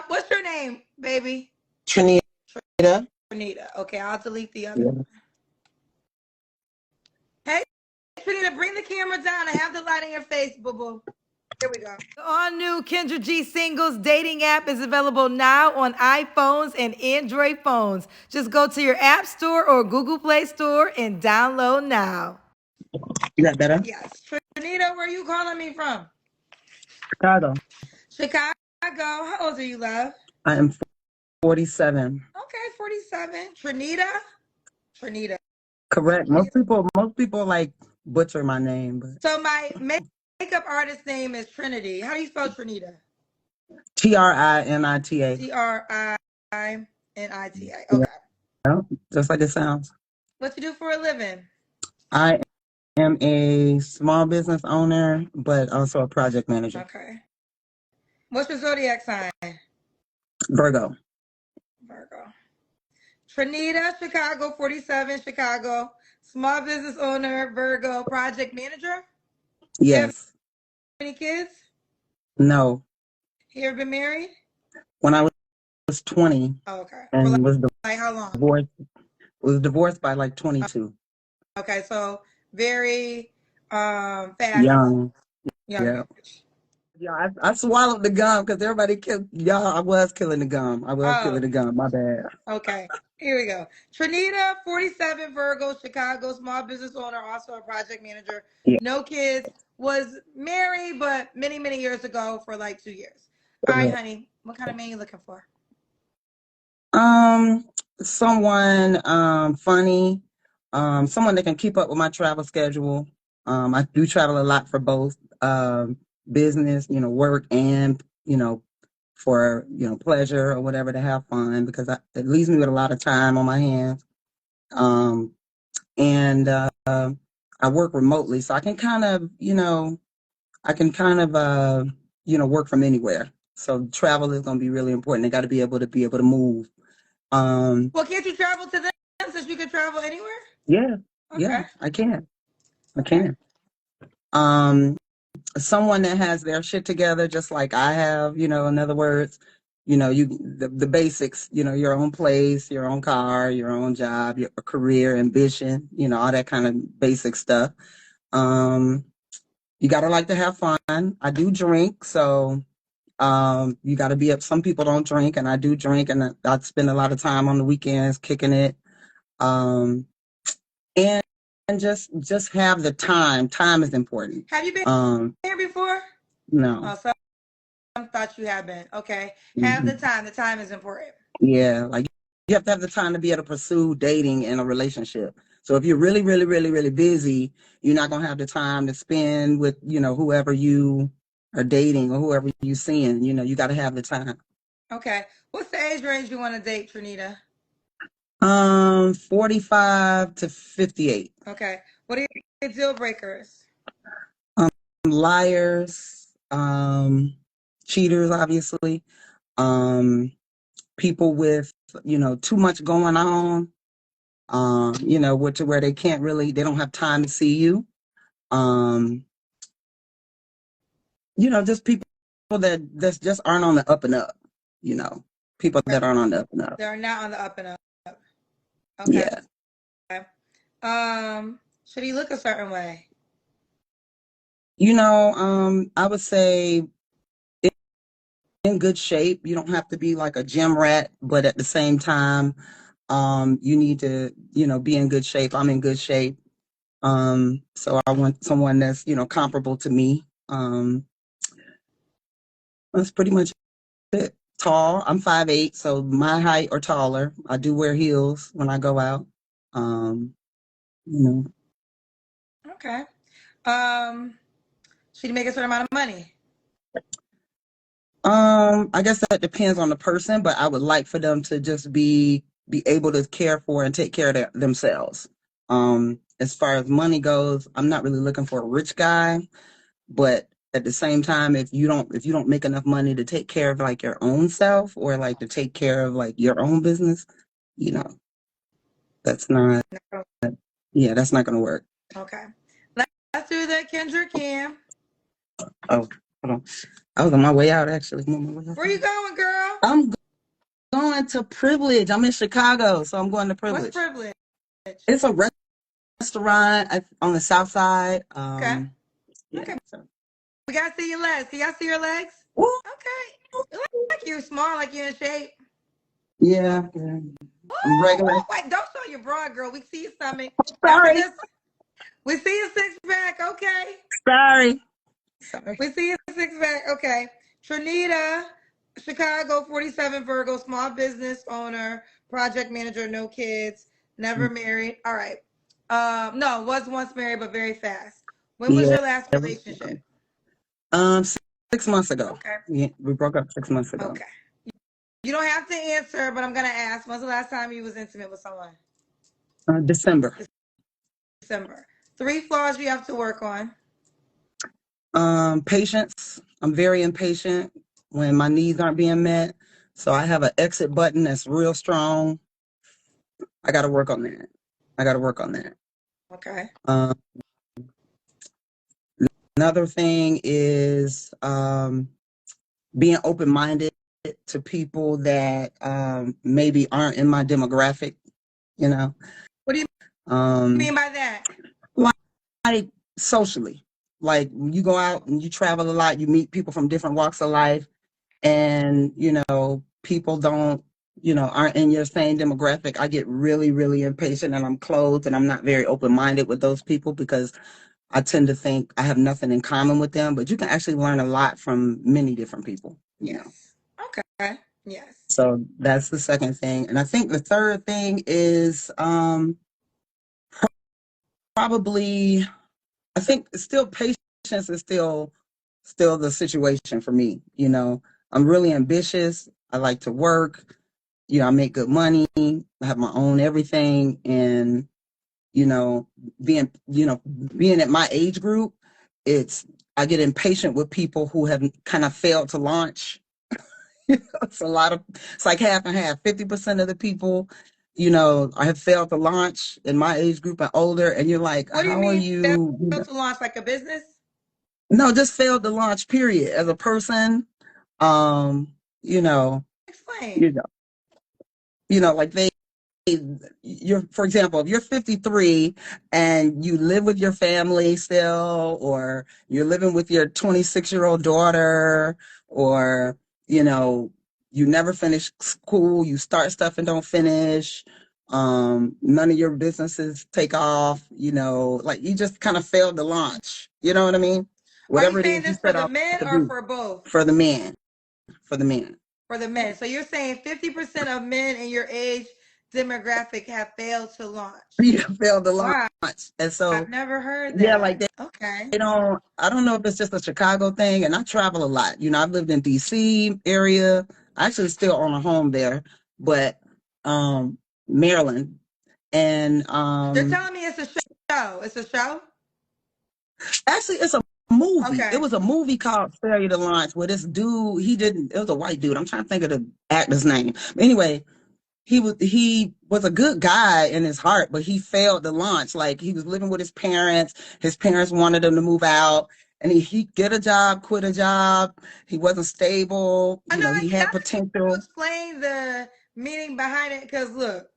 What's your name, baby? Trinita. Trinita. Okay, I'll delete the other Yeah. one. Hey, Trinita, bring the camera down and have the light in your face, boo-boo. Here we go. The all-new Kendra G Singles dating app is available now on iPhones and Android phones. Just go to your App Store or Google Play Store and download now. Is that better? Yes. Trinita, where are you calling me from? Chicago. Chicago. How old are you, love? I am 47. Okay, 47. Trinita. Correct. Most people like butcher my name, but So my makeup artist name is Trinity. How do you spell Trinita? Trinita. Trinita. Yeah, Okay. just like it sounds. What you do for a living? I am a small business owner, but also a project manager. Okay. What's your zodiac sign? Virgo. Trinita, Chicago, 47, Chicago. Small business owner, Virgo, project manager. You have Yes. any kids? No. You ever been married? When I was 20 Oh, okay. and For was like how long? divorced by like 22. Okay, so very fast. Young. Yeah. Yeah, I swallowed the gum because everybody killed. Y'all, I was killing the gum. My bad. Okay, here we go. Trinita, 47, Virgo, Chicago, small business owner, also a project manager. Yeah. No kids. Was married, but many, many years ago for like 2 years. All right, honey. What kind of man you looking for? Someone funny, someone that can keep up with my travel schedule. I do travel a lot for both business, work, and for pleasure or whatever, to have fun, because it leaves me with a lot of time on my hands. And I work remotely, so I can kind of work from anywhere. So travel is going to be really important. They got to be able to move. Well, can't you travel to them since you can travel anywhere? Yeah. Okay. Yeah, I can. Someone that has their shit together, just like I have, in other words, the basics, your own place, your own car, your own job, your career, ambition, all that kind of basic stuff. You got to like to have fun. I do drink, so you got to be up. Some people don't drink, and I do drink, and I spend a lot of time on the weekends kicking it. And just have the time. Time is important. Have you been here before? No. Oh, some thought you have been. Okay. Have the time. The time is important. Yeah, like you have to have the time to be able to pursue dating in a relationship. So if you're really, really, really, really busy, you're not gonna have the time to spend with, whoever you are dating or whoever you seeing. You got to have the time. Okay. What's the age range you want to date, Trinita? 45 to 58. Okay. What are your deal breakers? Liars, cheaters, obviously. People with, too much going on. To where they don't have time to see you. Just people that just aren't on the up and up. People that aren't on the up and up. They're not on the up and up. Okay. Yeah. Should he look a certain way? I would say in good shape. You don't have to be like a gym rat, but at the same time, you need to, be in good shape. I'm in good shape. So I want someone that's, comparable to me. That's pretty much it. Tall. I'm 5'8", so my height or taller. I do wear heels when I go out. Okay. Should he make a certain amount of money? I guess that depends on the person, but I would like for them to just be able to care for and take care of themselves. As far as money goes, I'm not really looking for a rich guy, but at the same time, if you don't make enough money to take care of like your own self, or like to take care of like your own business, that's not that's not gonna work. Okay. Let's do the Kendra Cam. Oh, hold on. I was on my way out, actually. Where you going, girl? I'm going to Privilege. I'm in Chicago, so I'm going to What's Privilege. Privilege? It's a restaurant on the south side. Okay. Yeah. Okay. So. We gotta see your legs. Can y'all see your legs? Woo. Okay. It looks like you're small, like you're in shape. Yeah. I'm regular. Oh, wait, don't show your bra, girl. We see your stomach. Sorry. We see your six pack. Okay. Sorry. We see your six pack. Okay. Trinita, Chicago, 47 Virgo, small business owner, project manager, no kids, never married. All right. No, was once married, but very fast. When was Yeah. your last relationship? 6 months ago. Okay. Yeah, we broke up 6 months ago. Okay. You don't have to answer, but I'm gonna ask. When's the last time you was intimate with someone? December. December. 3 flaws you have to work on. Patience. I'm very impatient when my needs aren't being met. So I have an exit button that's real strong. I got to work on that. Okay. Another thing is being open-minded to people that maybe aren't in my demographic, you know. What do you mean by that? Like socially. Like you go out and you travel a lot, you meet people from different walks of life, and people aren't in your same demographic. I get really, really impatient, and I'm closed, and I'm not very open-minded with those people because I tend to think I have nothing in common with them, but you can actually learn a lot from many different people. Yes. Okay. Yes. So that's the second thing. And I think the third thing is probably, I think still patience is still the situation for me. I'm really ambitious. I like to work. I make good money. I have my own everything. And, being at my age group, I get impatient with people who have kind of failed to launch. It's like half and half. 50% of the people, I have failed to launch in my age group and older. And you're like, What do you how are mean you? failed to launch like a business? No, just failed to launch, period. As a person, you know, Explain. like for example, if you're 53 and you live with your family still, or you're living with your 26-year-old daughter, or, you never finish school, you start stuff and don't finish, none of your businesses take off, like you just kind of failed to launch. You know what I mean? Are you Whatever it saying is you this for set the out men to or do for both? for the men, for the men. For the men. So you're saying 50% of men in your age demographic have failed to launch. You failed to launch. Wow. And so I've never heard yeah, that. like Okay. I don't know if it's just a Chicago thing, and I travel a lot. I've lived in DC area. I actually still own a home there, but Maryland. And They're telling me it's a show. It's a show? actually it's a movie. Okay. It was a movie called Failure to Launch where this dude, it was a white dude. I'm trying to think of the actor's name. But anyway, he was a good guy in his heart, but he failed to launch. Like he was living with his parents. His parents wanted him to move out, and he get a job, quit a job. He wasn't stable. I know He it's had not to potential. explain the meaning behind it, because look,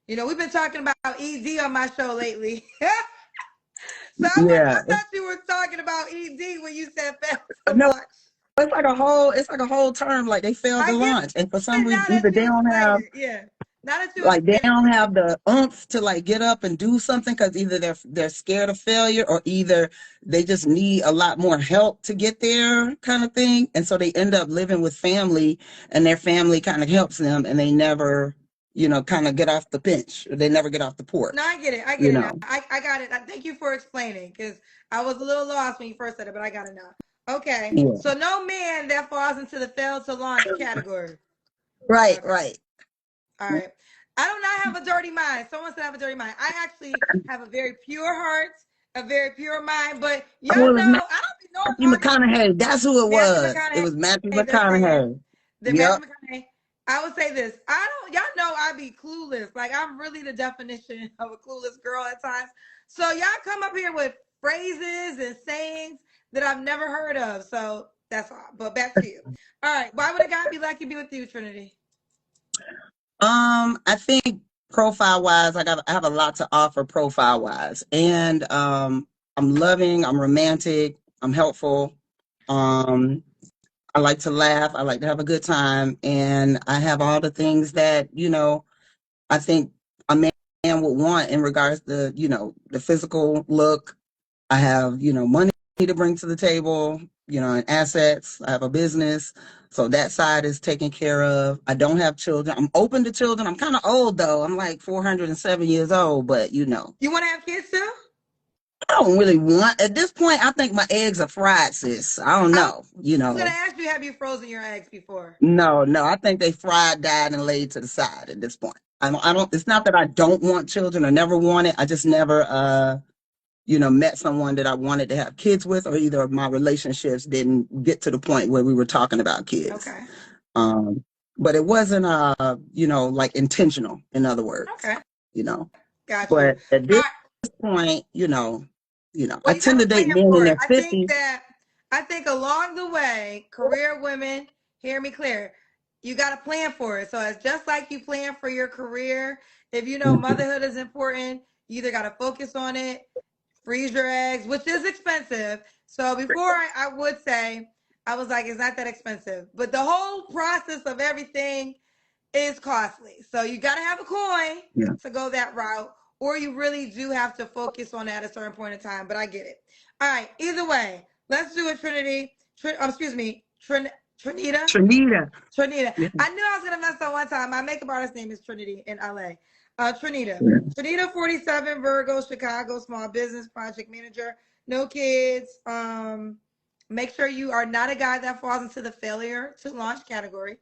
we've been talking about ED on my show lately. So I'm like, Yeah, I thought you were talking about ED when you said failed to no, launch. it's like a whole term. Like they failed to I get launch, and for some it reason, now either that they you don't explain have it. Yeah. Now that you like they explain don't it. have the oomph to like get up and do something because either they're scared of failure, or either they just need a lot more help to get there, kind of thing. And so they end up living with family, and their family kind of helps them, and they never kind of get off the bench, or they never get off the porch. No, I get it. I get you it now. know I got it. Thank you for explaining, because I was a little lost when you first said it, but I got it now. Okay. yeah. So no man that falls into the failed to launch category. Right, Okay. right. All right. I do not have a dirty mind. Someone said I have a dirty mind. I actually have a very pure heart, a very pure mind. But y'all Oh, it was know, I don't be knowing Matthew all these McConaughey. That's who it Matthew was. It McConaughey. was Matthew They're saying McConaughey. the Yep. Matthew McConaughey. I would say this. Y'all know I be clueless. Like I'm really the definition of a clueless girl at times. So y'all come up here with phrases and sayings that I've never heard of. So That's all. But back to you. All right. Why would a guy be like to be with you, Trinity? I think profile wise, I have a lot to offer profile wise, and I'm loving, I'm romantic, I'm helpful. Um, I like to laugh, I like to have a good time, and I have all the things that I think a man would want in regards to the physical look. I have money to bring to the table, and assets. I have a business. So that side is taken care of. I don't have children. I'm open to children. I'm kind of old though. I'm like 407 years old, but You want to have kids too? I don't really want at this point. I think my eggs are fried, sis. I don't I know. was gonna ask you, have you frozen your eggs before? No. I think they fried, died, and laid to the side at this point. I don't. It's not that I don't want children or never wanted. I just never met someone that I wanted to have kids with, or either of my relationships didn't get to the point where we were talking about kids. Okay. But it wasn't, like intentional, in other words, Okay. Got you. But at this point, well, I tend to date men in their 50s. I think along the way, career women, hear me clear, you got to plan for it. So it's just like you plan for your career. If you know motherhood is important, you either got to focus on it, freeze your eggs, which is expensive. So before I would say, I was like, it's not that expensive. But the whole process of everything is costly. So you got to have a coin to go that route, or you really do have to focus on that at a certain point in time. But I get it. All right. Either way, let's do it, Trinity. Excuse me, Trinita. Trinita. Yeah. I knew I was gonna mess up one time. My makeup artist name is Trinity in LA. Trinita. Trinita, 47, Virgo, Chicago, small business project manager. No kids. Make sure you are not a guy that falls into the failure to launch category.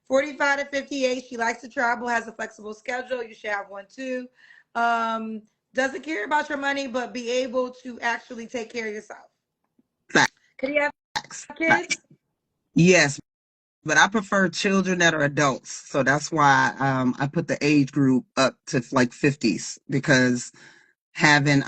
45 to 58. She likes to travel, has a flexible schedule. You should have one too. Doesn't care about your money, but be able to actually take care of yourself. Could you have kids? Yes, but I prefer children that are adults. So that's why I put the age group up to like 50s, because having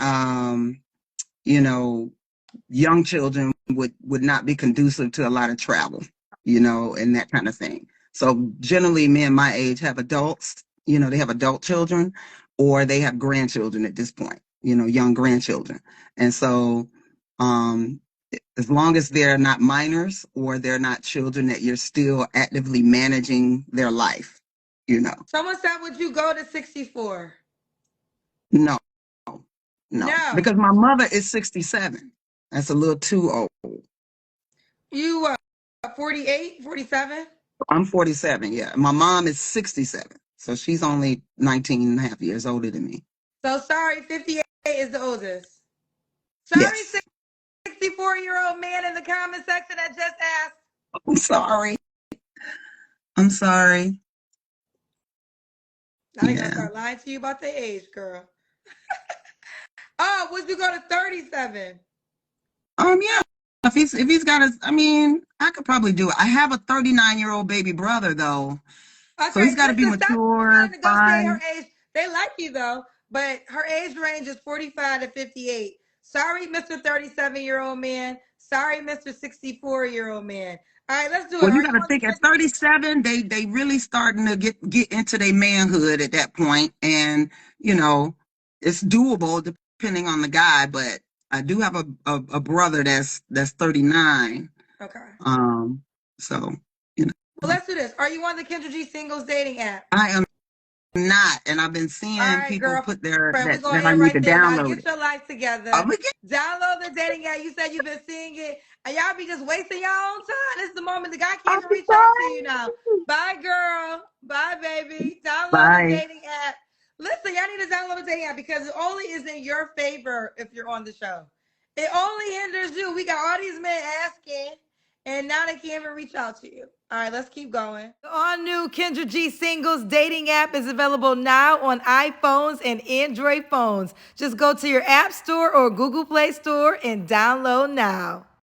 young children would not be conducive to a lot of travel, and that kind of thing. So generally men my age have adults, they have adult children, or they have grandchildren at this point, young grandchildren. And so as long as they're not minors or they're not children that you're still actively managing their life, Someone said, would you go to 64? No. Because my mother is 67. That's a little too old. You 48, 47? I'm 47, yeah. My mom is 67. So she's only 19 and a half years older than me. So sorry, 58 is the oldest. Sorry, yes. 64-year-old man in the comment section that just asked. I'm sorry. Now they're going to start lying to you about the age, girl. Oh, would you go to 37? Yeah. If he's got I could probably do it. I have a 39-year-old baby brother though. Okay, so he's got to be mature, fine. Her age. They like you though, but her age range is 45 to 58. Sorry, Mr. 37-year-old man. Sorry, Mr. 64-year-old man. All right, let's do it. Well, you got to think at 37, they really starting to get into their manhood at that point, and it's doable depending on the guy. But I do have a brother that's 39. Okay. So Well, let's do this. Are you on the Kendra G Singles dating app? I am not, and I've been seeing people put their that I need to download it. Get your life together. Download the dating app. You said you've been seeing it, and y'all be just wasting your own time. This is the moment the guy can't reach out to you now. Bye, girl. Bye, baby. Download the dating app. Listen, y'all need to download the dating app because it only is in your favor if you're on the show. It only hinders you. We got all these men asking, and now they can't even reach out to you. All right, let's keep going. The all-new Kendra G Singles dating app is available now on iPhones and Android phones. Just go to your App Store or Google Play Store and download now.